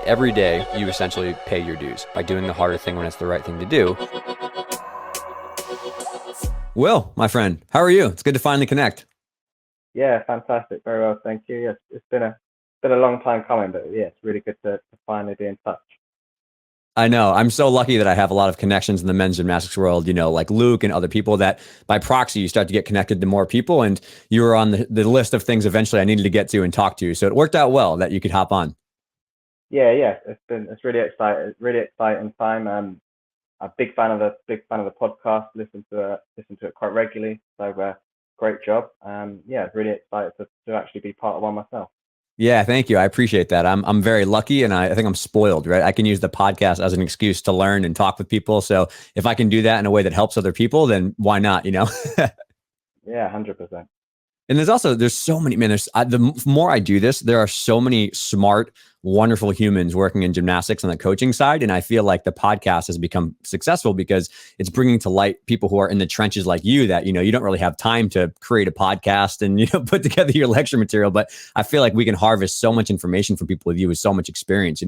Every day, you essentially pay your dues by doing the harder thing when it's the right thing to do. Will, my friend, how are you? It's good to finally connect. Yeah, fantastic. Very well, thank you. Yes, it's been a long time coming, but yeah, it's really good to finally be in touch. I know. I'm so lucky that I have a lot of connections in the men's gymnastics world, like Luke and other people that by proxy, you start to get connected to more people. And you were on the list of things eventually I needed to get to and talk to. So it worked out well that you could hop on. Yeah, it's really exciting time. A big fan of the podcast. Listen to it quite regularly. So great job. Yeah, really excited to actually be part of one myself. Yeah, thank you. I appreciate that. I'm very lucky and I think I'm spoiled, right? I can use the podcast as an excuse to learn and talk with people. So if I can do that in a way that helps other people, then why not, Yeah, 100%. And there's so many, man, the more I do this, there are so many smart, wonderful humans working in gymnastics on the coaching side. And I feel like the podcast has become successful because it's bringing to light people who are in the trenches like you that, you don't really have time to create a podcast and, put together your lecture material. But I feel like we can harvest so much information from people with you with so much experience.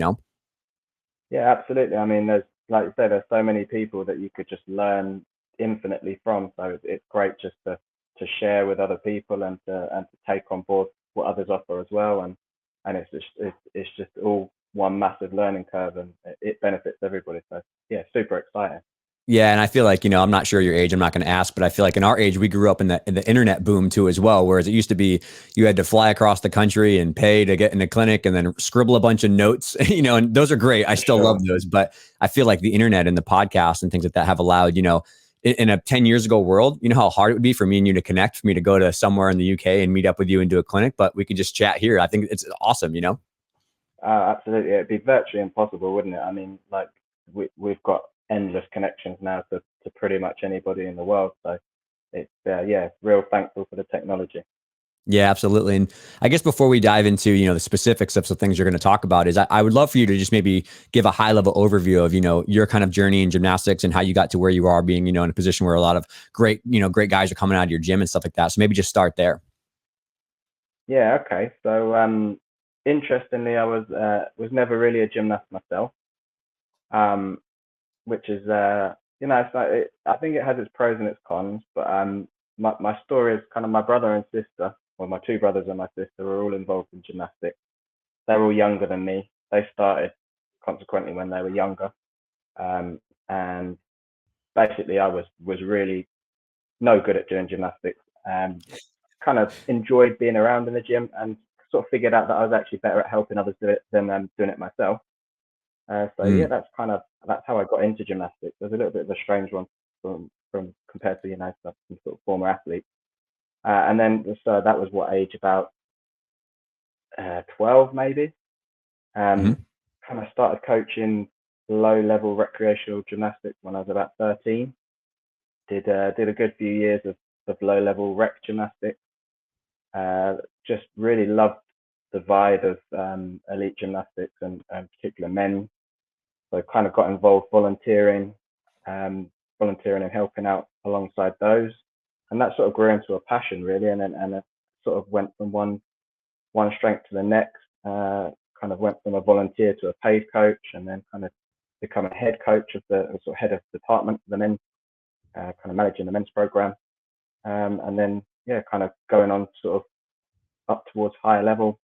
Yeah, absolutely. I mean, there's like you say, there's so many people that you could just learn infinitely from. So it's great just to share with other people and to take on board what others offer as well. And it's just all one massive learning curve, and it benefits everybody. So yeah, super exciting. Yeah, and I feel like, I'm not sure your age, I'm not going to ask, but I feel like in our age, we grew up in the internet boom too as well, whereas it used to be you had to fly across the country and pay to get in a clinic and then scribble a bunch of notes, and those are great. I For still love sure. those, but I feel like the internet and the podcast and things like that have allowed, in a 10 years ago world, how hard it would be for me and you to connect, for me to go to somewhere in the UK and meet up with you and do a clinic, but we could just chat here. I think it's awesome. Absolutely, it'd be virtually impossible, wouldn't it? I mean, like we've got endless connections now to pretty much anybody in the world. So it's yeah, real thankful for the technology. Yeah, absolutely. And I guess before we dive into, the specifics of some things you're going to talk about is I would love for you to just maybe give a high level overview of, your kind of journey in gymnastics and how you got to where you are being, in a position where a lot of great guys are coming out of your gym and stuff like that. So maybe just start there. Yeah, okay. So interestingly, I was never really a gymnast myself, um, which is it's like I think it has its pros and its cons. But my story is kind of my brother and sister, or my two brothers and my sister, were all involved in gymnastics. They're all younger than me. They started consequently when they were younger, um, and basically I was really no good at doing gymnastics. Kind of enjoyed being around in the gym and sort of figured out that I was actually better at helping others do it than doing it myself. So yeah, Mm. that's how I got into gymnastics. It was a little bit of a strange one from compared to some sort of former athlete. And then so that was what age, about 12 maybe. Hmm. Um, Kind of started coaching low level recreational gymnastics when I was about 13. Did a good few years of low level rec gymnastics. Just really loved the vibe of elite gymnastics and particular men. So kind of got involved volunteering and helping out alongside those, and that sort of grew into a passion really, and it sort of went from one strength to the next. Kind of went from a volunteer to a paid coach, and then kind of become a head coach of the sort of head of department for the men, kind of managing the men's program, and then yeah, kind of going on sort of up towards higher level,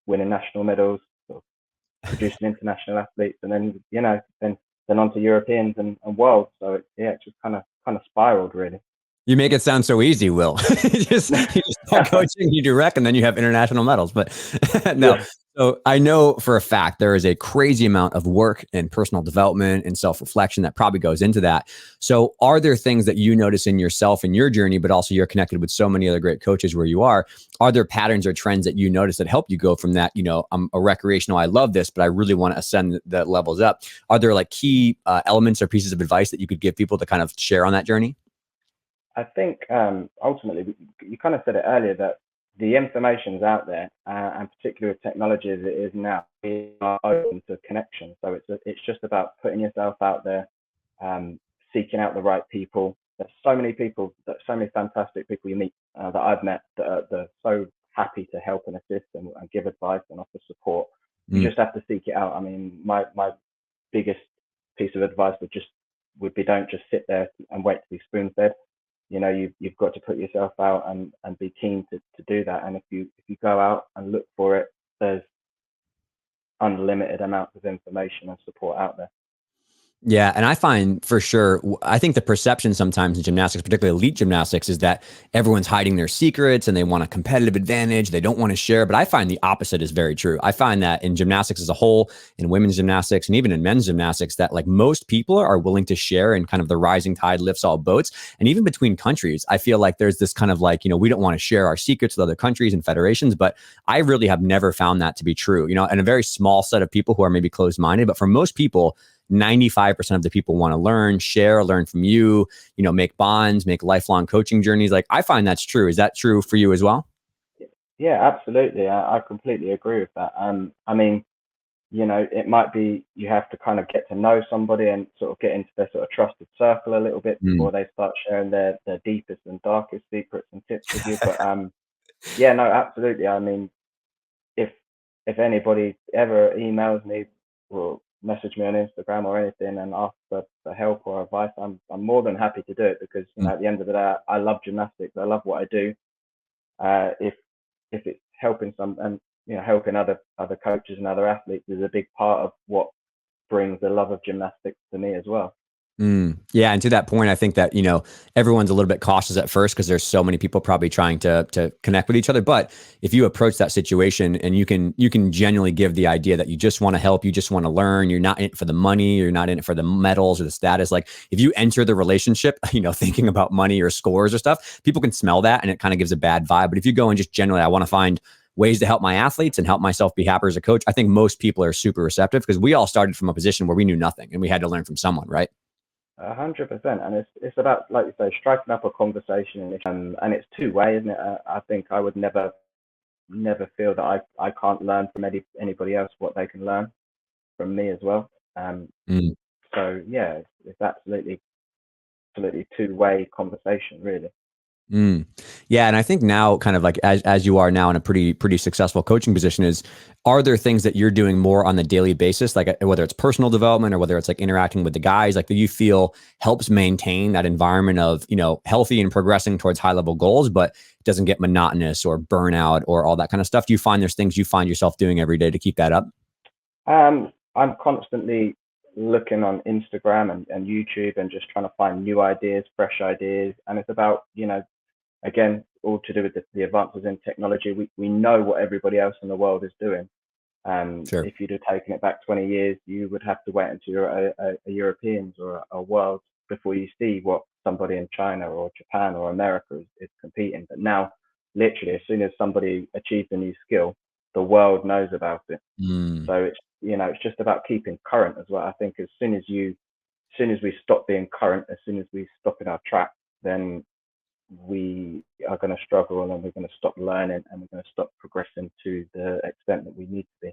winning national medals, sort of producing international athletes, and then then on to Europeans and worlds. So it's just kind of spiraled really. You make it sound so easy, Will. You just start coaching, you do rec, and then you have international medals. But no. Yeah, So I know for a fact there is a crazy amount of work and personal development and self-reflection that probably goes into that. So are there things that you notice in yourself and your journey, but also you're connected with so many other great coaches where you are? Are there patterns or trends that you notice that help you go from that, I'm a recreational, I love this, but I really want to ascend the levels up? Are there like key elements or pieces of advice that you could give people to kind of share on that journey? I think ultimately you kind of said it earlier that the information's out there, and particularly with technology as it is now, we are open to connection. So it's just about putting yourself out there, seeking out the right people. There's so many people, so many fantastic people you meet that I've met that are the so happy to help and assist and give advice and offer support. You Mm. just have to seek it out. I mean, my biggest piece of advice would be, don't just sit there and wait to be spoon fed. You've got to put yourself out and be keen to do that. And if you go out and look for it, there's unlimited amounts of information and support out there. Yeah. And I find for sure, I think the perception sometimes in gymnastics, particularly elite gymnastics, is that everyone's hiding their secrets and they want a competitive advantage. They don't want to share. But I find the opposite is very true. I find that in gymnastics as a whole, in women's gymnastics, and even in men's gymnastics, that like most people are willing to share, and kind of the rising tide lifts all boats. And even between countries, I feel like there's this kind of like, we don't want to share our secrets with other countries and federations. But I really have never found that to be true, and a very small set of people who are maybe closed minded. But for most people, 95% of the people want to learn from you, make bonds, make lifelong coaching journeys. Like, I find that's true. Is that true for you as well? Yeah, absolutely. I completely agree with that. I mean, it might be you have to kind of get to know somebody and sort of get into their sort of trusted circle a little bit Mm. before they start sharing their deepest and darkest secrets and tips with you. But yeah, no, absolutely. I mean, if if anybody ever emails me or message me on Instagram or anything and ask for help or advice, I'm more than happy to do it, because Mm. at the end of the day, I love gymnastics. I love what I do. If it's helping some, and helping other coaches and other athletes is a big part of what brings the love of gymnastics to me as well. Yeah, and to that point, I think that everyone's a little bit cautious at first because there's so many people probably trying to connect with each other. But if you approach that situation and you can genuinely give the idea that you just want to help, you just want to learn, you're not in it for the money, you're not in it for the medals or the status. Like, if you enter the relationship, thinking about money or scores or stuff, people can smell that and it kind of gives a bad vibe. But if you go and just generally, I want to find ways to help my athletes and help myself be happier as a coach, I think most people are super receptive, because we all started from a position where we knew nothing and we had to learn from someone, right? 100%, and it's about, like you say, striking up a conversation, and it's two way, isn't it? I think I would never feel that I can't learn from anybody else what they can learn from me as well. Um, Mm. so yeah, it's absolutely two way conversation, really. Mm. Yeah, and I think now, kind of like as you are now in a pretty successful coaching position, are there things that you're doing more on the daily basis, like whether it's personal development or whether it's like interacting with the guys, like that you feel helps maintain that environment of healthy and progressing towards high level goals, but it doesn't get monotonous or burnout or all that kind of stuff? Do you find there's things you find yourself doing every day to keep that up? I'm constantly looking on Instagram and YouTube and just trying to find new ideas, fresh ideas, and it's about, again, all to do with the advances in technology. We know what everybody else in the world is doing. Sure. If you'd have taken it back 20 years, you would have to wait until you're a Europeans or a world before you see what somebody in China or Japan or America is competing. But now, literally, as soon as somebody achieves a new skill, the world knows about it. Mm. So it's just about keeping current as well. I think as soon as we stop being current, as soon as we stop in our track, then we are going to struggle, and then we're going to stop learning, and we're going to stop progressing to the extent that we need to be.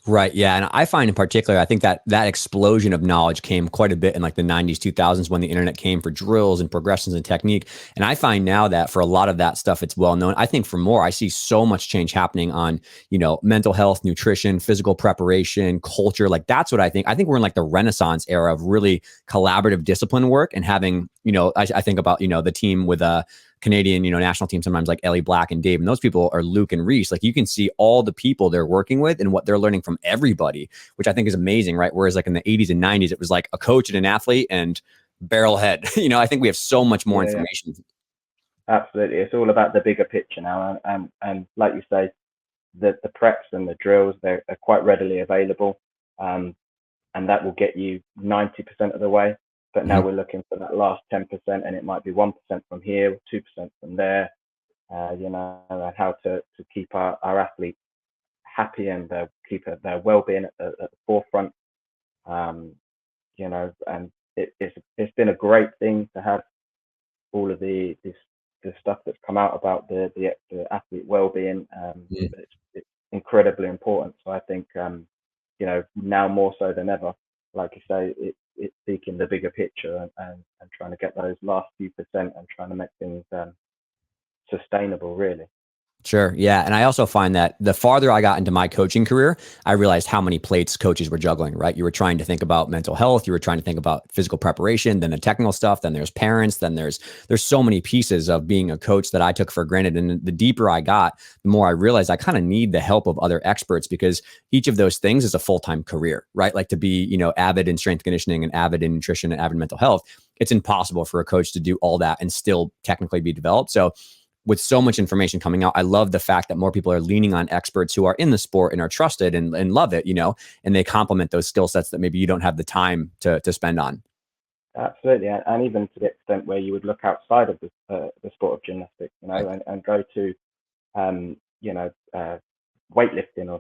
Right. Yeah. And I find in particular, I think that explosion of knowledge came quite a bit in like the 90s, 2000s, when the internet came for drills and progressions and technique. And I find now that for a lot of that stuff, it's well known. I think for more, I see so much change happening on, mental health, nutrition, physical preparation, culture. Like, that's what I think. I think we're in like the Renaissance era of really collaborative discipline work, and having, I think about, the team with Canadian, national team, sometimes like Ellie Black and Dave, and those people are Luke and Reese. Like, you can see all the people they're working with and what they're learning from everybody, which I think is amazing, right? Whereas like in the 80s and 90s, it was like a coach and an athlete and barrel head. I think we have so much more Yeah, yeah, information. absolutely. It's all about the bigger picture now, and like you say, the preps and the drills, they're quite readily available, um, and that will get you 90% of the way. But now Mhm. we're looking for that last 10%, and it might be 1% from here, 2% from there. And how to keep our athletes happy and keep their well-being at the forefront. Um, and it's been a great thing to have all of the stuff that's come out about the athlete well-being. It's incredibly important. So I think now more so than ever, like you say, it's seeking the bigger picture, and trying to get those last few percent and trying to make things sustainable, really. Sure. Yeah. And I also find that the farther I got into my coaching career, I realized how many plates coaches were juggling, right? You were trying to think about mental health, you were trying to think about physical preparation, then the technical stuff, then there's parents, then there's so many pieces of being a coach that I took for granted. And the deeper I got, the more I realized I kind of need the help of other experts because each of those things is a full-time career, right? Like to be, avid in strength conditioning and avid in nutrition and avid in mental health, it's impossible for a coach to do all that and still technically be developed. So with so much information coming out, I love the fact that more people are leaning on experts who are in the sport and are trusted and love it, and they complement those skill sets that maybe you don't have the time to spend on. Absolutely, and even to the extent where you would look outside of the sport of gymnastics, Right. and go to weightlifting or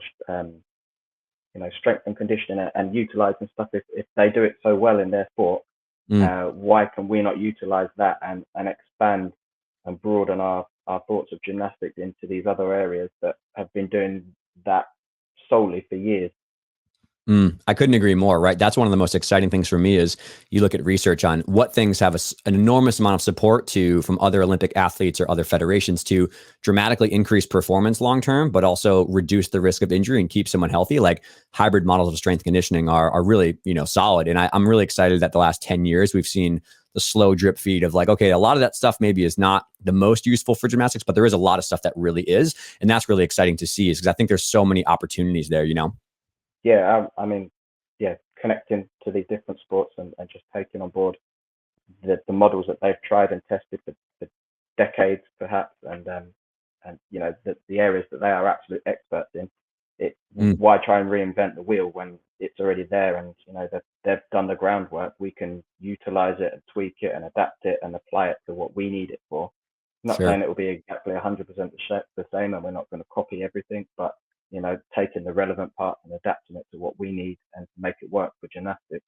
strength and conditioning and utilizing stuff if they do it so well in their sport. Mm. Why can we not utilize that and expand and broaden our thoughts of gymnastics into these other areas that have been doing that solely for years? I couldn't agree more, right? That's one of the most exciting things for me is you look at research on what things have an enormous amount of support from other Olympic athletes or other federations to dramatically increase performance long term, but also reduce the risk of injury and keep someone healthy. Like hybrid models of strength conditioning are really, solid. And I'm really excited that the last 10 years we've seen the slow drip feed of like, okay, a lot of that stuff maybe is not the most useful for gymnastics, but there is a lot of stuff that really is. And that's really exciting to see is because I think there's so many opportunities there. Yeah, I mean, yeah, connecting to these different sports and just taking on board the models that they've tried and tested for decades, perhaps, and the areas that they are absolute experts in. Mm, Why try and reinvent the wheel when it's already there, and they've done the groundwork. We can utilize it and tweak it and adapt it and apply it to what we need it for. Not sure. saying it will be exactly 100% the same, and we're not going to copy everything, but taking the relevant parts and adapting it to what we need and to make it work for gymnastics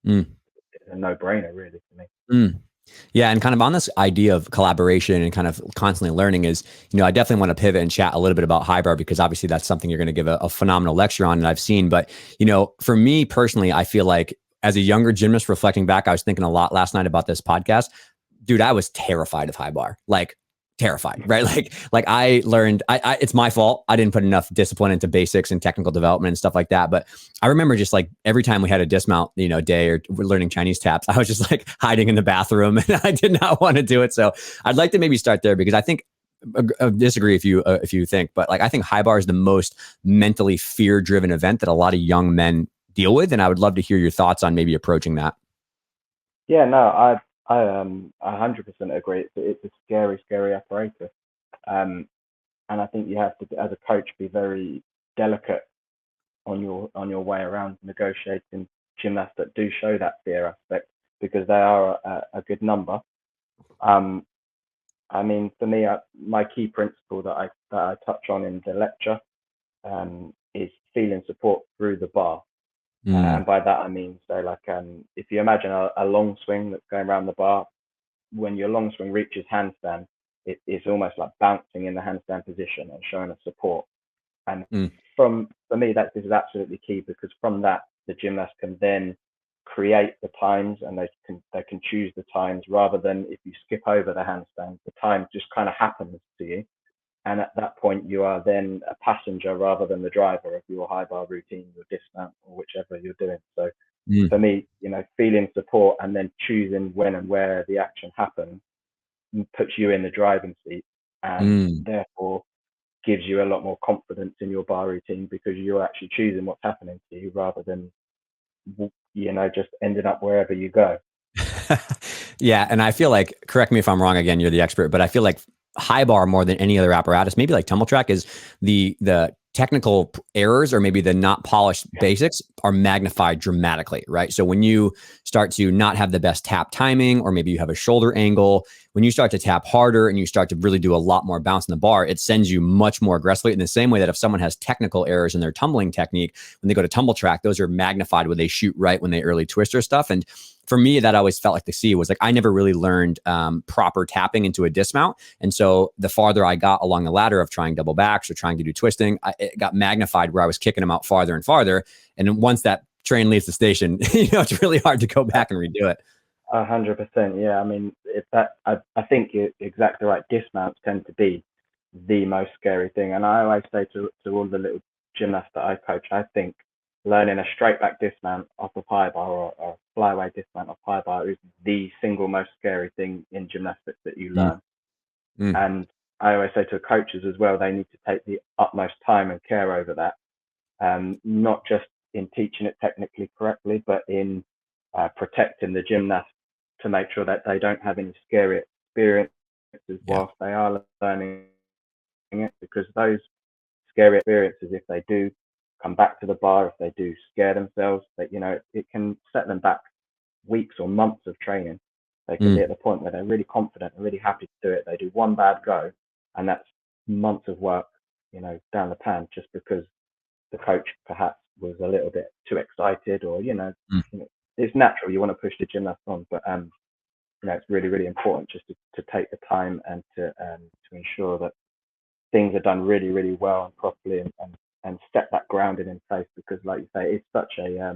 Mm, is a no-brainer, really, for me. mm. Yeah, and kind of on this idea of collaboration and kind of constantly learning is, I definitely want to pivot and chat a little bit about high bar because obviously that's something you're going to give a phenomenal lecture on and I've seen. But, for me personally, I feel like as a younger gymnast reflecting back, I was thinking a lot last night about this podcast. Dude, I was terrified of high bar. Like terrified, right? Like I learned it's my fault. I didn't put enough discipline into basics and technical development and stuff like that. But I remember just like every time we had a dismount, day or we're learning Chinese taps, I was just like hiding in the bathroom and I did not want to do it. So I'd like to maybe start there because I think disagree if you think, but like I think high bar is the most mentally fear-driven event that a lot of young men deal with, and I would love to hear your thoughts on maybe approaching that. Yeah, no, I 100% agree. It's a scary, scary apparatus, and I think you have to, as a coach, be very delicate on your way around negotiating gymnasts that do show that fear aspect because they are a good number. Um, I mean, for me, my key principle that I touch on in the lecture is feeling support through the bar. And Mm, by that I mean, so like if you imagine a long swing that's going around the bar, when your long swing reaches handstand, it's almost like bouncing in the handstand position and showing a support. And mm, for me, that this is absolutely key because from that the gymnast can then create the times and they can choose the times rather than if you skip over the handstand, the time just kind of happens to you. And at that point, you are then a passenger rather than the driver of your high bar routine, your dismount, or whichever you're doing. So for mm, me, feeling support and then choosing when and where the action happens puts you in the driving seat and mm. therefore gives you a lot more confidence in your bar routine because you're actually choosing what's happening to you rather than just ending up wherever you go. Yeah, and I feel like, correct me if I'm wrong again, you're the expert, but I feel like high bar more than any other apparatus, maybe like tumble track is the technical errors or maybe the not polished basics are magnified dramatically, right? So when you start to not have the best tap timing or maybe you have a shoulder angle, when you start to tap harder and you start to really do a lot more bounce in the bar, it sends you much more aggressively in the same way that if someone has technical errors in their tumbling technique, when they go to tumble track, those are magnified when they shoot right when they early twist or stuff. And for me, that always felt like the C was like, I never really learned proper tapping into a dismount. And so the farther I got along the ladder of trying double backs or trying to do twisting, it got magnified where I was kicking them out farther and farther. And then once that train leaves the station, it's really hard to go back and redo it. 100%. Yeah. I mean, I think you're exactly right. Dismounts tend to be the most scary thing. And I always say to all the little gymnasts that I coach, I think learning a straight back dismount off a pie bar, or a flyaway dismount off pie bar, is the single most scary thing in gymnastics that you Mm, learn. mm, And I always say to coaches as well, they need to take the utmost time and care over that, not just in teaching it technically correctly, but in protecting the gymnast, to make sure that they don't have any scary experiences yeah. whilst they are learning it. Because those scary experiences, if they do come back to the bar, if they do scare themselves, that, it can set them back weeks or months of training. They can be Mm, at the point where they're really confident and really happy to do it. They do one bad go, and that's months of work, down the pan, just because the coach perhaps was a little bit too excited, or mm. it's natural, you want to push the gymnast on, but it's really, really important just to take the time and to ensure that things are done really, really well and properly, and set that grounding in place. Because, like you say, it's such a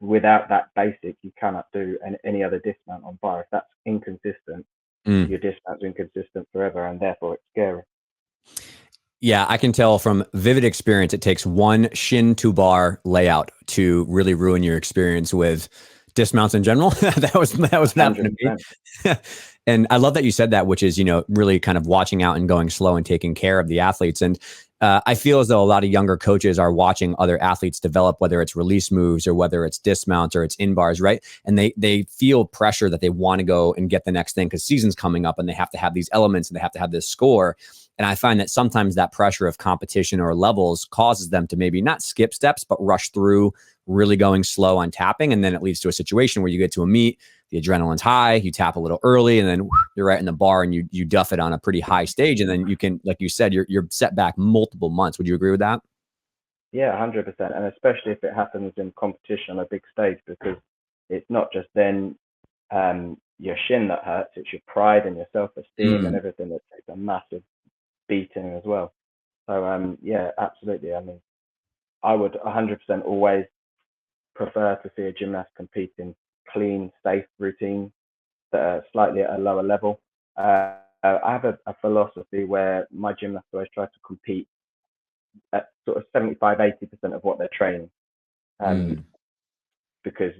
without that basic, you cannot do any other dismount on bar. If that's inconsistent, Mm. your dismount's inconsistent forever, and therefore it's scary. Yeah, I can tell from vivid experience, it takes one shin to bar layout to really ruin your experience with dismounts in general. That was what happened to 100%. me. And I love that you said that, which is, really kind of watching out and going slow and taking care of the athletes. And I feel as though a lot of younger coaches are watching other athletes develop, whether it's release moves or whether it's dismounts or it's in bars, right? And they feel pressure that they want to go and get the next thing because season's coming up and they have to have these elements and they have to have this score. And I find that sometimes that pressure of competition or levels causes them to maybe not skip steps, but rush through, really going slow on tapping. And then it leads to a situation where you get to a meet, the adrenaline's high, you tap a little early, and then you're right in the bar and you duff it on a pretty high stage. And then you can, like you said, you're set back multiple months. Would you agree with that? Yeah, 100%. And especially if it happens in competition on a big stage, because it's not just then your shin that hurts, it's your pride and your self-esteem and Mm, everything that takes a massive beating as well. So, yeah, absolutely. I mean, I would 100% always prefer to see a gymnast compete in clean, safe routines that are slightly at a lower level. I have a philosophy where my gymnasts always try to compete at sort of 75-80% of what they're training, um, mm, because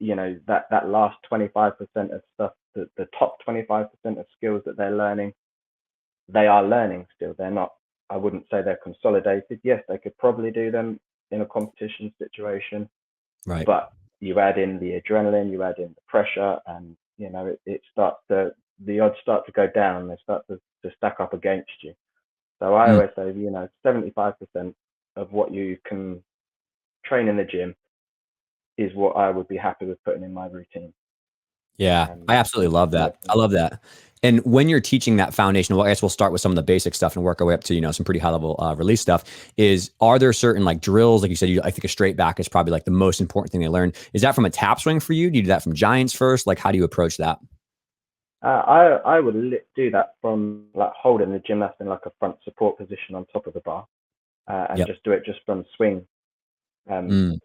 that last 25% of stuff, the top 25% of skills that they're learning, they are learning still. They're not. I wouldn't say they're consolidated. Yes, they could probably do them in a competition situation, right. but you add in the adrenaline, you add in the pressure, and it starts to the odds start to go down. They start to stack up against you. So I Mm, always say, 75% of what you can train in the gym is what I would be happy with putting in my routine. yeah, I absolutely love Yeah, that. I love that. And when you're teaching that foundation, well, I guess we'll start with some of the basic stuff and work our way up to, some pretty high level release stuff. Are there certain like drills, like you said, I think a straight back is probably like the most important thing they learn. Is that from a tap swing for you? Do you do that from giants first? Like, how do you approach that? I would do that from like holding the gymnast in like a front support position on top of the bar, and Yep. just do it just from swing. Um, Mm,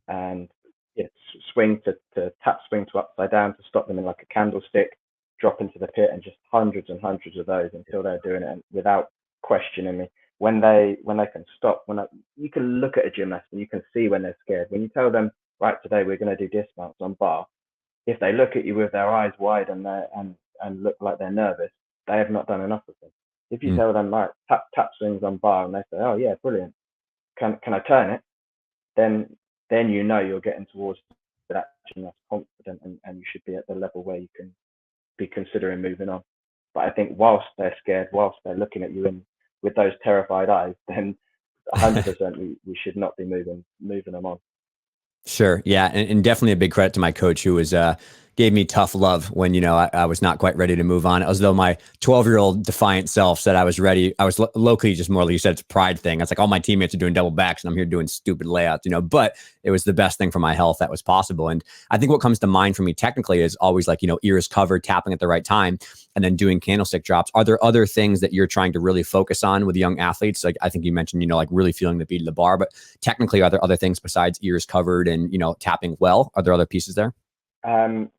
and yeah, swing to tap swing to upside down to stop them in like a candlestick, drop into the pit, and just hundreds and hundreds of those until they're doing it without questioning me. When they can stop, you can look at a gymnast and you can see when they're scared. When you tell them, right, today we're going to do dismounts on bar, if they look at you with their eyes wide and look like they're nervous, they have not done enough of them. If you mm, tell them, right, tap swings on bar, and they say, oh yeah, brilliant, can I turn it? Then you're getting towards that gymnast confident, and you should be at the level where you can be considering moving on. But I think whilst they're scared, whilst they're looking at you and with those terrified eyes, then 100% we should not be moving them on. sure. Yeah. And definitely a big credit to my coach who was, gave me tough love when, I was not quite ready to move on. As though my 12-year-old defiant self said I was ready. I was locally just more like you said, it's a pride thing. It's like all my teammates are doing double backs and I'm here doing stupid layouts, but it was the best thing for my health that was possible. And I think what comes to mind for me technically is always like, ears covered, tapping at the right time, and then doing candlestick drops. Are there other things that you're trying to really focus on with young athletes? Like I think you mentioned, like really feeling the beat of the bar, but technically, are there other things besides ears covered and, tapping well? Are there other pieces there?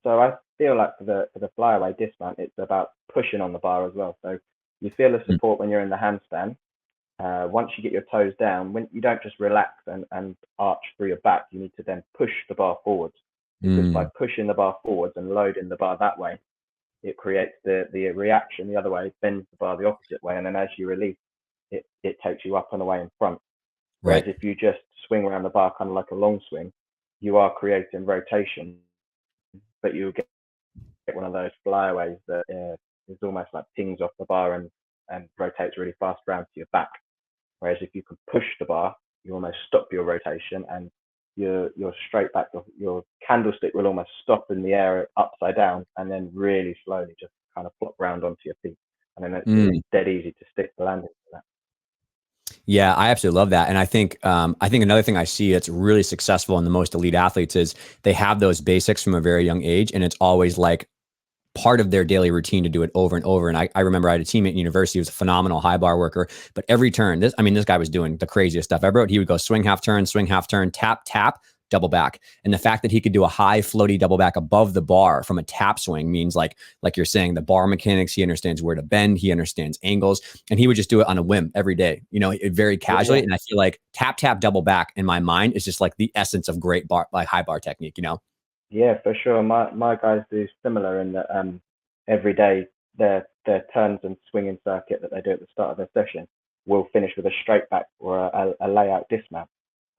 So I feel like for the flyaway dismount, it's about pushing on the bar as well. So You feel the Mm. support when you're in the handstand. Once you get your toes down, when you don't just relax and arch through your back, you need to then push the bar forwards, because by Mm. pushing the bar forwards and loading the bar that way, it creates the reaction the other way, bends the bar the opposite way, and then as you release, it takes you up and away in front. Whereas Right. if you just swing around the bar kind of like a long swing, you are creating rotation, but you get one of those flyaways that is almost like pings off the bar and rotates really fast around to your back. Whereas if you can push the bar, you almost stop your rotation, and your straight back, your candlestick will almost stop in the air upside down, and then really slowly just kind of flop round onto your feet. And then it's Mm. dead easy to stick the landing to that. Yeah, I absolutely love that. And I think another thing I see that's really successful in the most elite athletes is they have those basics from a very young age. And it's always like part of their daily routine to do it over and over. And I remember I had a teammate in university who was a phenomenal high bar worker, but every turn, this guy was doing the craziest stuff ever. He would go swing, half turn, tap, tap, double back. And the fact that he could do a high floaty double back above the bar from a tap swing means like you're saying, the bar mechanics, he understands where to bend, he understands angles, and he would just do it on a whim every day, very Yeah, casually. yeah, And I feel like tap, tap, double back in my mind is just like the essence of great bar, like high bar technique. yeah, for sure. My guys do similar in that every day their turns and swinging circuit that they do at the start of their session will finish with a straight back or a layout dismount.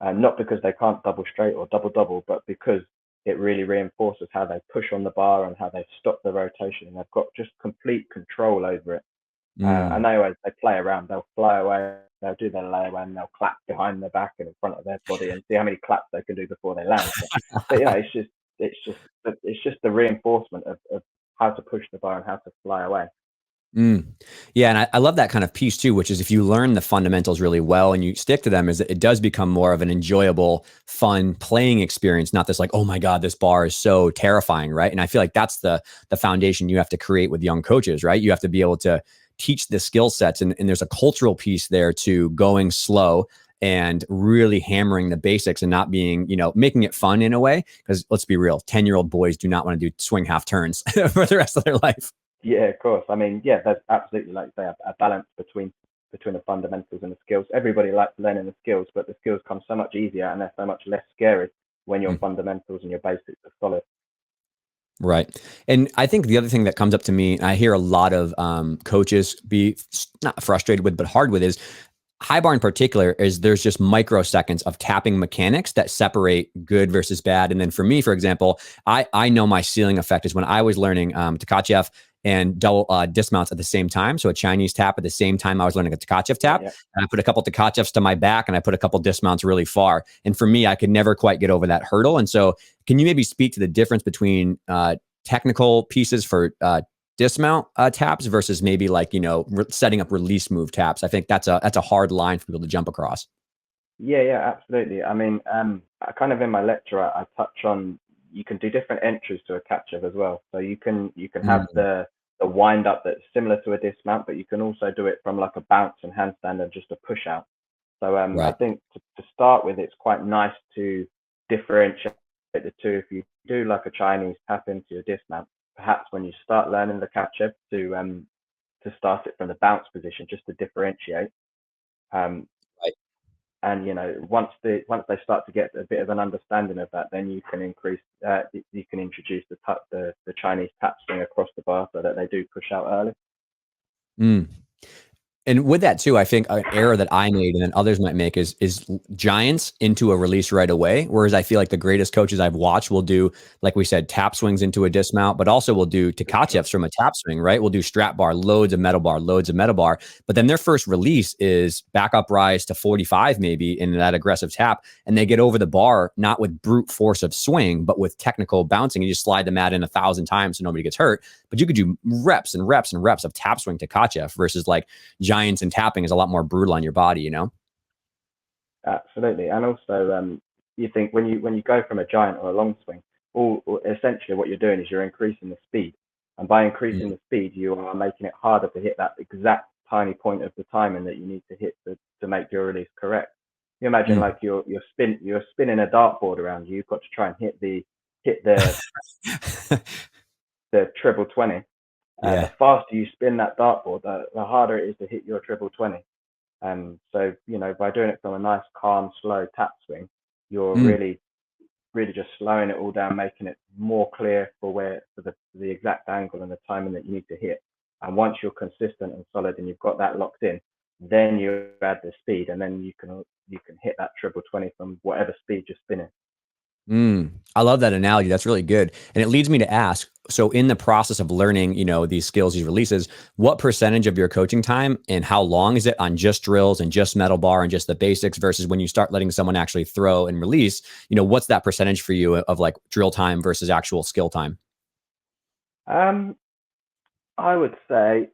Not because they can't double straight or double double, but because it really reinforces how they push on the bar and how they stop the rotation. And they've got just complete control over it. And Mm. they play around. They'll fly away. They'll do their layaway and they'll clap behind their back and in front of their body and see how many claps they can do before they land. But it's just the reinforcement of how to push the bar and how to fly away. Mm. Yeah, and I love that kind of piece too, which is if you learn the fundamentals really well and you stick to them, is that it does become more of an enjoyable, fun playing experience, not this like, oh my God, this bar is so terrifying, right? And I feel like that's the foundation you have to create with young coaches, right? You have to be able to teach the skill sets, and there's a cultural piece there to going slow and really hammering the basics and not being, making it fun in a way. Because let's be real, 10-year-old boys do not want to do swing half turns for the rest of their life. Yeah, of course. I mean, yeah, there's absolutely, like you say, a balance between the fundamentals and the skills. Everybody likes learning the skills, but the skills come so much easier and they're so much less scary when your fundamentals and your basics are solid. Right. And I think the other thing that comes up to me, I hear a lot of coaches be not frustrated with, but hard with, is high bar in particular, is there's just microseconds of tapping mechanics that separate good versus bad. And then for me, for example, I know my ceiling effect is when I was learning Tkachev and double dismounts at the same time. So a Chinese tap at the same time I was learning a Tkachev Yeah, tap. yeah. And I put a couple Tkachevs to my back and I put a couple dismounts really far. And for me, I could never quite get over that hurdle. And so can you maybe speak to the difference between technical pieces for dismount taps versus maybe like setting up release move taps? I think that's a hard line for people to jump across. Yeah, yeah, absolutely. I mean, I kind of in my lecture, I touch on you can do different entries to a catch up as well. So you can have Mm. the wind up that's similar to a dismount, but you can also do it from like a bounce and handstand and just a push out. So I Right. think to start with, it's quite nice to differentiate the two. If you do like a Chinese tap into your dismount, perhaps when you start learning the catch up to start it from the bounce position, just to differentiate. Um, Right. and once they start to get a bit of an understanding of that, then you can introduce the Chinese tap swing across the bar so that they do push out early. Mm. And with that too, I think an error that I made and then others might make is giants into a release right away. Whereas I feel like the greatest coaches I've watched will do, like we said, tap swings into a dismount, but also will do For sure. Tkachevs from a tap swing, right? We'll do strap bar, loads of metal bar, loads of metal bar. But then their first release is back up rise to 45 maybe in that aggressive tap. And they get over the bar, not with brute force of swing, but with technical bouncing. And you just slide the mat in 1,000 times so nobody gets hurt. But you could do reps and reps and reps of tap swing to Tkachev versus like giants and tapping is a lot more brutal on your body. Absolutely. And also, you think when you go from a giant or a long swing, essentially what you're doing is you're increasing the speed, and by increasing Mm. the speed, you are making it harder to hit that exact tiny point of the timing that you need to hit to make your release correct. You imagine Mm. like you're spinning a dartboard around you. You've got to try and hit the treble 20. Yeah. The faster you spin that dartboard, the harder it is to hit your triple 20. So, by doing it from a nice, calm, slow tap swing, you're Mm. really just slowing it all down, making it more clear for the exact angle and the timing that you need to hit. And once you're consistent and solid and you've got that locked in, then you add the speed, and then you can hit that triple 20 from whatever speed you're spinning. I love that analogy. That's really good. And it leads me to ask, so in the process of learning, these skills, these releases, what percentage of your coaching time and how long is it on just drills and just metal bar and just the basics versus when you start letting someone actually throw and release, what's that percentage for you of like drill time versus actual skill time? Um, I would say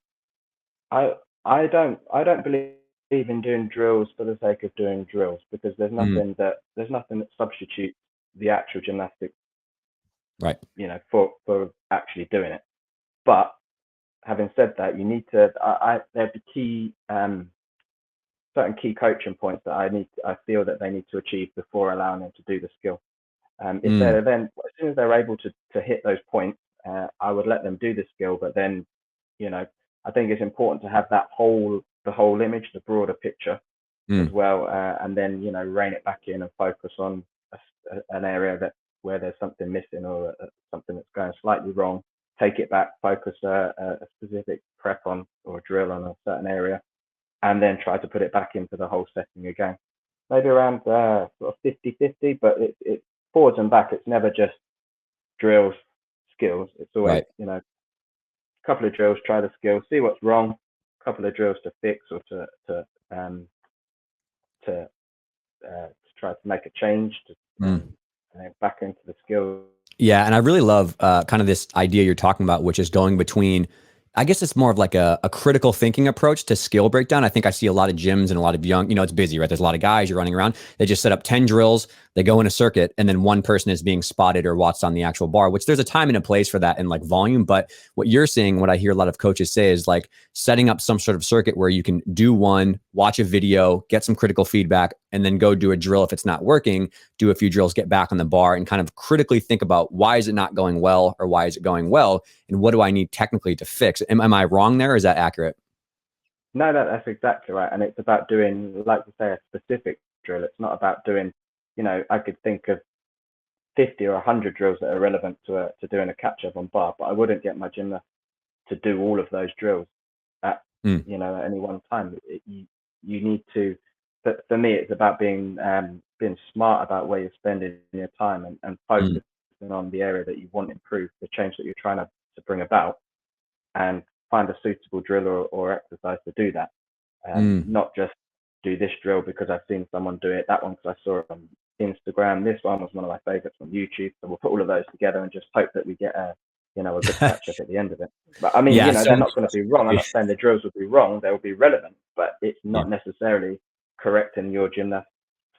I I don't believe in doing drills for the sake of doing drills, because Mm, there's nothing that substitutes the actual gymnastics, right. for actually doing it. But having said that, you need to there'd be certain key coaching points that I feel that they need to achieve before allowing them to do the skill. If Mm, they're then As soon as they're able to hit those points, I would let them do the skill. But then, you know, I think it's important to have the whole image, the broader picture as mm, well, and then rein it back in and focus on an area where there's something missing, or something that's going slightly wrong. Take it back, focus a specific prep on or drill on a certain area, and then try to put it back into the whole setting again. Maybe around sort of 50-50, but it forwards and back. It's never just drills, skills. It's always, right. a couple of drills, try the skill, see what's wrong, a couple of drills to fix, or um to to try to make a change, Mm. and then back into the skill. Yeah, and I really love kind of this idea you're talking about, which is going between. I guess it's more of like a critical thinking approach to skill breakdown. I think I see a lot of gyms and a lot of young, it's busy, right? There's a lot of guys you're running around. They just set up 10 drills, they go in a circuit, and then one person is being spotted or watched on the actual bar, which there's a time and a place for that in like volume. But what you're saying, what I hear a lot of coaches say is like setting up some sort of circuit where you can do one, watch a video, get some critical feedback, and then go do a drill if it's not working, do a few drills, get back on the bar, and kind of critically think about why is it not going well or why is it going well, and what do I need technically to fix. Am I wrong there? Or is that accurate? No, that's exactly right. And it's about doing, like you say, a specific drill. It's not about doing, I could think of 50 or 100 drills that are relevant to doing a catch up on bar, but I wouldn't get my gymnast to do all of those drills at Mm, at any one time. You need to. But for me, it's about being smart about where you're spending your time, and mm, focusing on the area that you want improved, the change that you're trying to bring about, and find a suitable drill or exercise to do that. mm. Not just do this drill because I've seen someone do it, that one because I saw it on Instagram, this one was one of my favorites on YouTube. So we'll put all of those together and just hope that we get a good catch up at the end of it. But I mean, Yeah, so they're much not going to be wrong. I'm flexibility. not saying the drills will be wrong. They will be relevant, but it's Yeah. not necessarily correcting your gymnast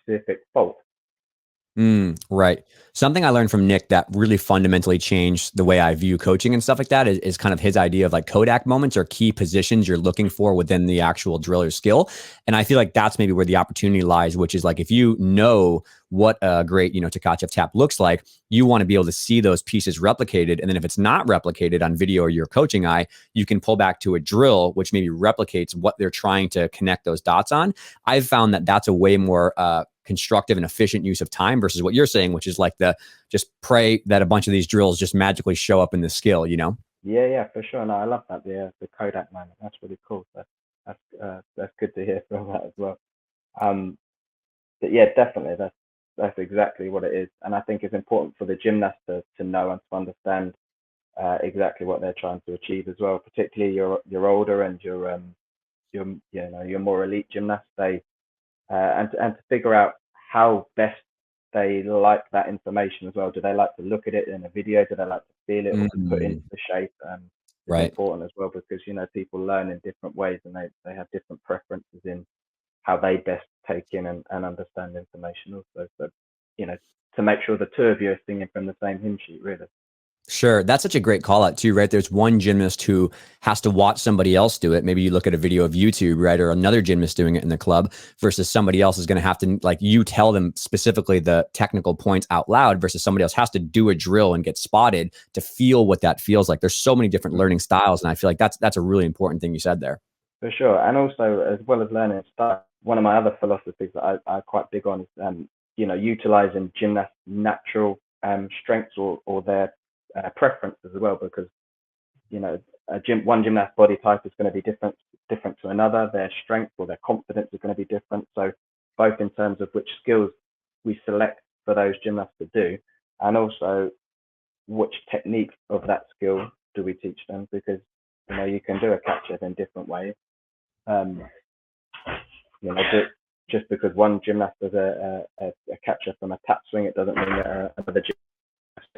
specific fault. Right. Something I learned from Nick that really fundamentally changed the way I view coaching and stuff like that is kind of his idea of like Kodak moments or key positions you're looking for within the actual drill or skill. And I feel like that's maybe where the opportunity lies, which is like if you know what a great, Takachev tap looks like, you want to be able to see those pieces replicated. And then if it's not replicated on video or your coaching eye, you can pull back to a drill, which maybe replicates what they're trying to connect those dots on. I've found that that's a way more constructive and efficient use of time versus what you're saying, which is like the just pray that a bunch of these drills just magically show up in the skill. Yeah, for sure. No, I love that, the Kodak moment. That's really cool. That's good to hear from that as well. Um, but yeah, definitely, that's exactly what it is, and I think it's important for the gymnast to know and to understand exactly what they're trying to achieve as well. Particularly you're older and you're more elite gymnasts. And to figure out how best they like that information as well. Do they like to look at it in a video? Do they like to feel it or to put into Mm, the shape? It's right. important as well, because people learn in different ways, and they have different preferences in how they best take in and understand information also. So, you know, to make sure the two of you are singing from the same hymn sheet, really. Sure. That's such a great call out too, right? There's one gymnast who has to watch somebody else do it. Maybe you look at a video of YouTube, right? Or another gymnast doing it in the club versus somebody else is going to have to, like, you tell them specifically the technical points out loud versus somebody else has to do a drill and get spotted to feel what that feels like. There's so many different learning styles. And I feel like that's a really important thing you said there. For sure. And also, as well as learning style, one of my other philosophies that I'm quite big on is, utilizing gymnasts' natural strengths or their preferences as well, because, one gymnast body type is going to be different to another. Their strength or their confidence is going to be different. So both in terms of which skills we select for those gymnasts to do, and also which technique of that skill do we teach them, because, you can do a catch up in different ways. Um, you know, just because one gymnast does a catch up from a tap swing, it doesn't mean that another gymnast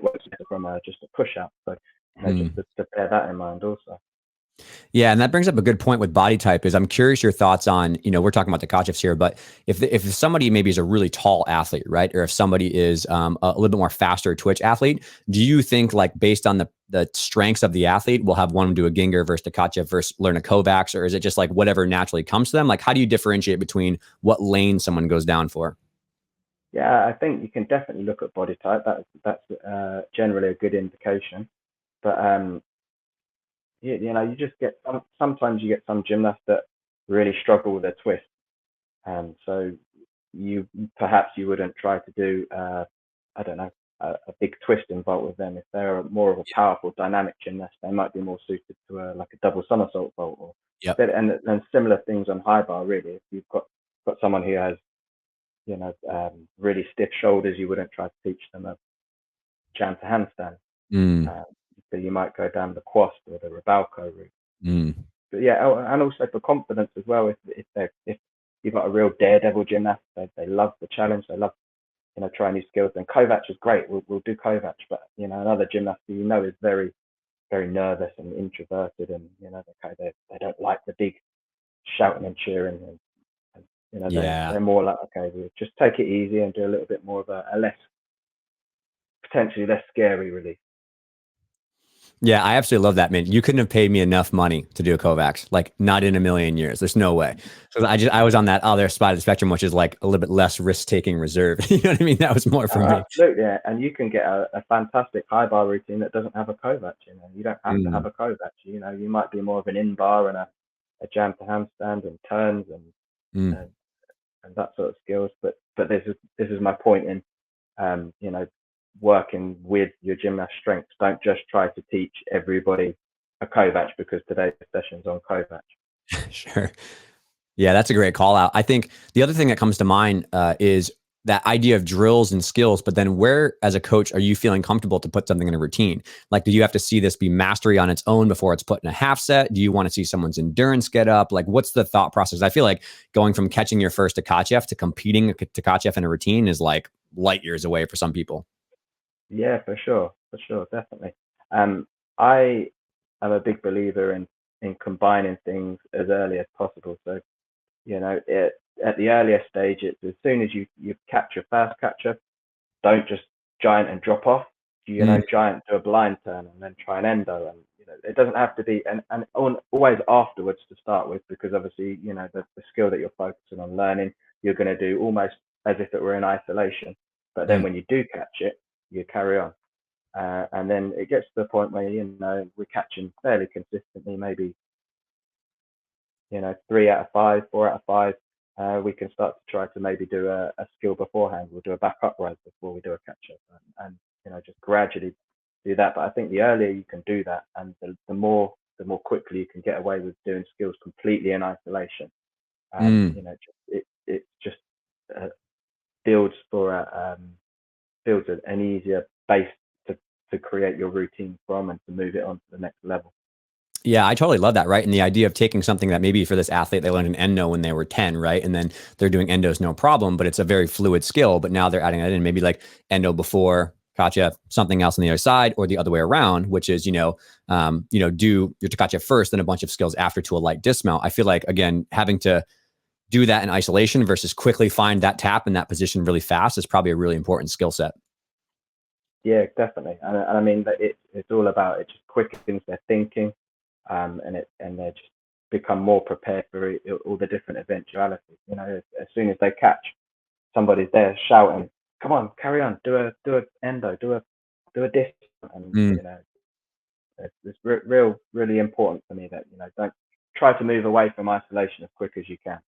works from just a push out. So, just to bear that in mind also. Yeah, and that brings up a good point with body type. Is I'm curious your thoughts on, we're talking about the Kachevs here, but if somebody maybe is a really tall athlete, right, or if somebody is a little bit more faster twitch athlete, do you think, like, based on the strengths of the athlete, we'll have one do a Ginger versus the Kachev versus learn a Kovacs, or is it just like whatever naturally comes to them? Like, how do you differentiate between what lane someone goes down for? Yeah, I think you can definitely look at body type. That's generally a good indication. But you just get sometimes you get some gymnasts that really struggle with their twist, and so perhaps you wouldn't try to do I don't know, a big twist involved with them. If they're more of a powerful dynamic gymnast, they might be more suited to like a double somersault vault, or Yep. and similar things on high bar. Really, if you've got someone who has really stiff shoulders, you wouldn't try to teach them a jam to handstand. Mm, So you might go down the quast or the Rabalco route. mm, But yeah, and also for confidence as well. If you've got a real daredevil gymnast, they love the challenge. They love trying new skills. And Kovac is great. We'll do Kovac, but another gymnast who is very very nervous and introverted, and they don't like the big shouting and cheering, and yeah. they're more like, okay, we'll just take it easy and do a little bit more of a less potentially less scary release. Yeah, I absolutely love that, man. You couldn't have paid me enough money to do a Kovacs, like not in a million years. There's no way. So I was on that other spot of the spectrum, which is like a little bit less risk taking reserve. You know what I mean? That was more for me. Absolutely, yeah. And you can get a fantastic high bar routine that doesn't have a Kovac. You don't have to have Mm, a Kovac. You might be more of an in bar and a jam to handstand and turns mm. and, and that sort of skills. But this is my point in working with your gymnast strengths. Don't just try to teach everybody a Kovac because today's session's on Kovac. Sure. Yeah, that's a great call out. I think the other thing that comes to mind is that idea of drills and skills, but then where, as a coach, are you feeling comfortable to put something in a routine? Like, do you have to see this be mastery on its own before it's put in a half set? Do you want to see someone's endurance get up? Like, what's the thought process? I feel like going from catching your first Tkachev to competing Tkachev in a routine is like light years away for some people. Yeah, for sure, definitely. I am a big believer in combining things as early as possible. So at the earliest stage, it's as soon as you catch your fast catcher, don't just giant and drop off. Mm, Giant do a blind turn and then try an endo, and it doesn't have to be and always afterwards to start with, because obviously the skill that you're focusing on learning, you're going to do almost as if it were in isolation. But then mm. when you do catch it, you carry on, and then it gets to the point where we're catching fairly consistently, maybe 3 out of 5, 4 out of 5. We can start to try to maybe do a skill beforehand. We'll do a back upright before we do a catch up, and just gradually do that. But I think the earlier you can do that, and the more quickly you can get away with doing skills completely in isolation. Mm. It just uh, builds an easier base to create your routine from, and to move it on to the next level. Yeah, I totally love that, right? And the idea of taking something that maybe for this athlete, they learned an endo when they were 10, right? And then they're doing endos no problem, but it's a very fluid skill. But now they're adding that in, maybe like endo before, gotcha, something else on the other side, or the other way around, which is, do your Tkachev first, then a bunch of skills after to a light dismount. I feel like, again, having to do that in isolation versus quickly find that tap in that position really fast is probably a really important skill set. Yeah, definitely. And I mean that it's all about, it just quickens their thinking, and they just become more prepared for all the different eventualities. You know, as soon as they catch somebody's there shouting, "Come on, carry on, do a endo, do a disc," and Mm. you know, really important for me that, you know, don't try to move away from isolation as quick as you can.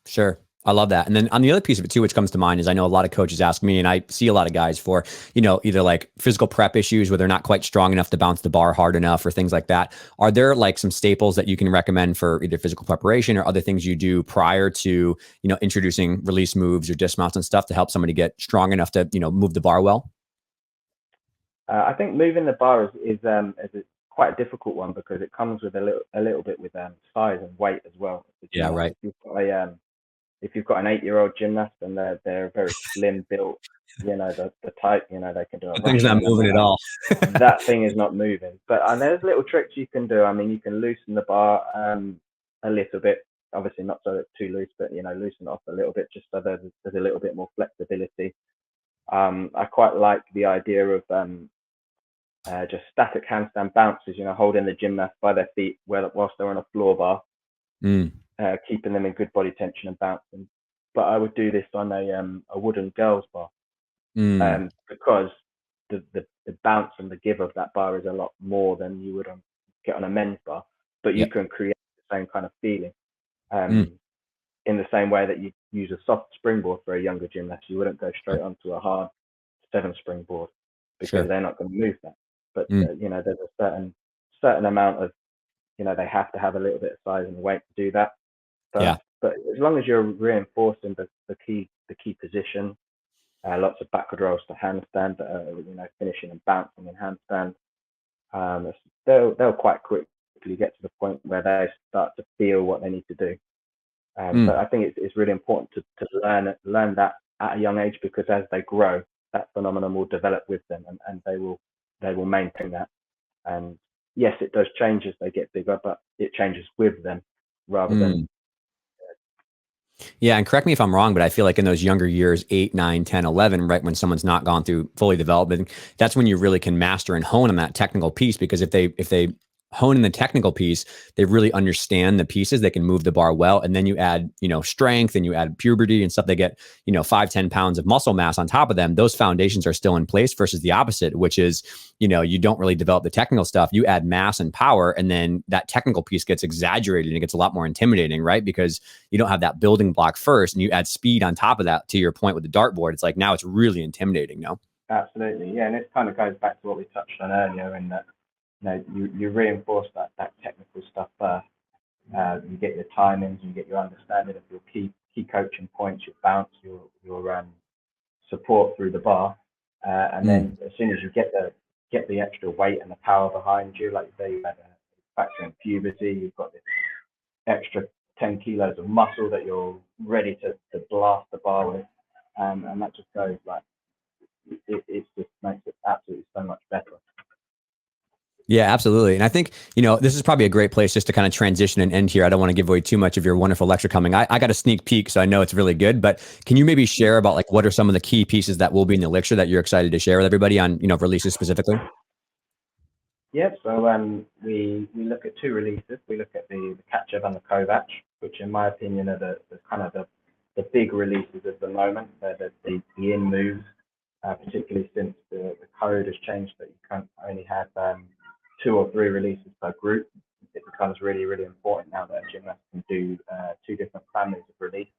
Sure. I love that. And then on the other piece of it too, which comes to mind is I know a lot of coaches ask me, and I see a lot of guys for, either like physical prep issues where they're not quite strong enough to bounce the bar hard enough or things like that. Are there like some staples that you can recommend for either physical preparation or other things you do prior to, introducing release moves or dismounts and stuff to help somebody get strong enough to, move the bar well? I think moving the bar is a quite a difficult one because it comes with a little bit with size and weight as well. The Yeah, gymnast, right. if you've got an 8-year-old gymnast and they're very slim built, you know, the type, you know, they can do a The thing's Russian not on the moving at mat. all. That thing is not moving. But there's little tricks you can do. I mean, you can loosen the bar a little bit. Obviously, not so it's too loose, but you know, loosen it off a little bit just so there's a little bit more flexibility. I quite like the idea of just static handstand bounces. You know, holding the gymnast by their feet whilst they're on a floor bar, Mm, keeping them in good body tension and bouncing. But I would do this on a wooden girls bar, mm, because the bounce and the give of that bar is a lot more than you would get on a men's bar, but you yep. can create the same kind of feeling. Mm, Um, in the same way that you use a soft springboard for a younger gymnast, you wouldn't go straight onto a hard 7 springboard because sure. they're not going to move that. But Mm, you know, there's a certain amount of, you know, they have to have a little bit of size and weight to do that yeah. first. But as long as you're reinforcing the key position, lots of backward rolls to handstand, you know, finishing and bouncing in handstand. They'll quite quickly get to the point where they start to feel what they need to do. But Mm. I think it's really important to learn that at a young age, because as they grow, that phenomenon will develop with them, and they will maintain that. And yes, it does change as they get bigger, but it changes with them rather than. Mm. Yeah, and correct me if I'm wrong, but I feel like in those younger years, 8, 9, 10, 11, right, when someone's not gone through fully development, that's when you really can master and hone on that technical piece. Because if they hone in the technical piece, they really understand the pieces, they can move the bar well. And then you add, strength, and you add puberty and stuff, they get, 5, 10 pounds of muscle mass on top of them. Those foundations are still in place versus the opposite, which is, you don't really develop the technical stuff. You add mass and power, and then that technical piece gets exaggerated and it gets a lot more intimidating, right? Because you don't have that building block first, and you add speed on top of that. To your point with the dartboard, it's like now it's really intimidating. No. Absolutely, yeah, and it kind of goes back to what we touched on earlier, in that, you know, you reinforce that technical stuff first. You get your timings, you get your understanding of your key coaching points, your bounce, your support through the bar, and Mm. then as soon as you get the extra weight and the power behind you, like you say, you had a factor in puberty, you've got this extra 10 kilos of muscle that you're ready to blast the bar with, and that just goes like, it just makes it absolutely so much better. Yeah, absolutely. And I think, this is probably a great place just to kind of transition and end here. I don't want to give away too much of your wonderful lecture coming. I got a sneak peek, so I know it's really good, but can you maybe share about like what are some of the key pieces that will be in the lecture that you're excited to share with everybody on, releases specifically? Yeah, so we look at two releases. We look at the Catch-Up and the Kovac, which in my opinion are the kind of the big releases at the moment. They're the in moves, particularly since the code has changed that you can't only have 2 or 3 releases per group. It becomes really, really important now that a gymnast can do 2 different families of release.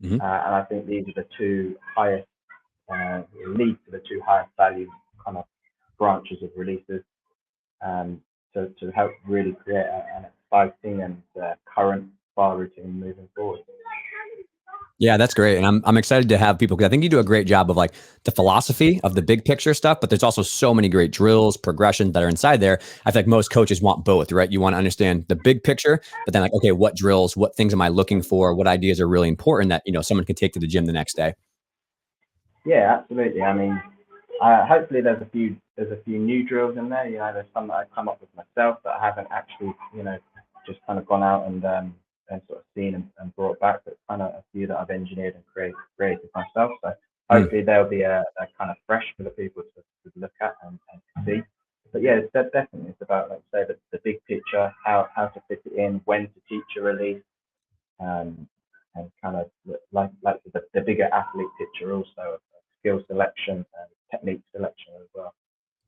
Hmm. And I think these are the two highest, lead to the two highest value kind of branches of releases, to help really create an exciting and current bar routine moving forward. Yeah, that's great. And I'm excited to have people because I think you do a great job of like the philosophy of the big picture stuff, but there's also so many great drills, progressions that are inside there. I feel like most coaches want both, right? You want to understand the big picture, but then like, okay, what drills, what things am I looking for? What ideas are really important that, someone can take to the gym the next day? Yeah, absolutely. I mean, hopefully there's a few new drills in there. You know, there's some that I've come up with myself that I haven't actually, you know, just kind of gone out and sort of seen and brought back. But kind of a few that I've engineered and created myself. So Mm, hopefully they'll be a kind of fresh for the people to look at and see. But yeah, definitely it's about, like I say, the big picture, how to fit it in, when to teach a release, and kind of like the bigger athlete picture also, of skill selection and technique selection as well.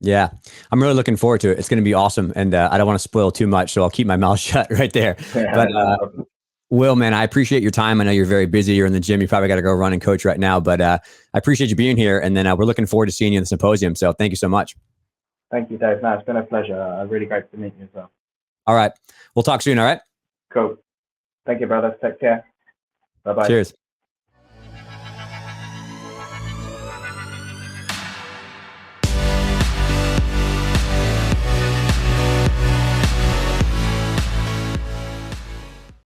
Yeah, I'm really looking forward to it. It's going to be awesome. And I don't want to spoil too much, so I'll keep my mouth shut right there. But Will, man, I appreciate your time. I know you're very busy. You're in the gym. You probably got to go run and coach right now. But I appreciate you being here. And then we're looking forward to seeing you in the symposium. So thank you so much. Thank you, Dave. No, it's been a pleasure. Really great to meet you as well. All right. We'll talk soon. All right. Cool. Thank you, brother. Take care. Bye-bye. Cheers.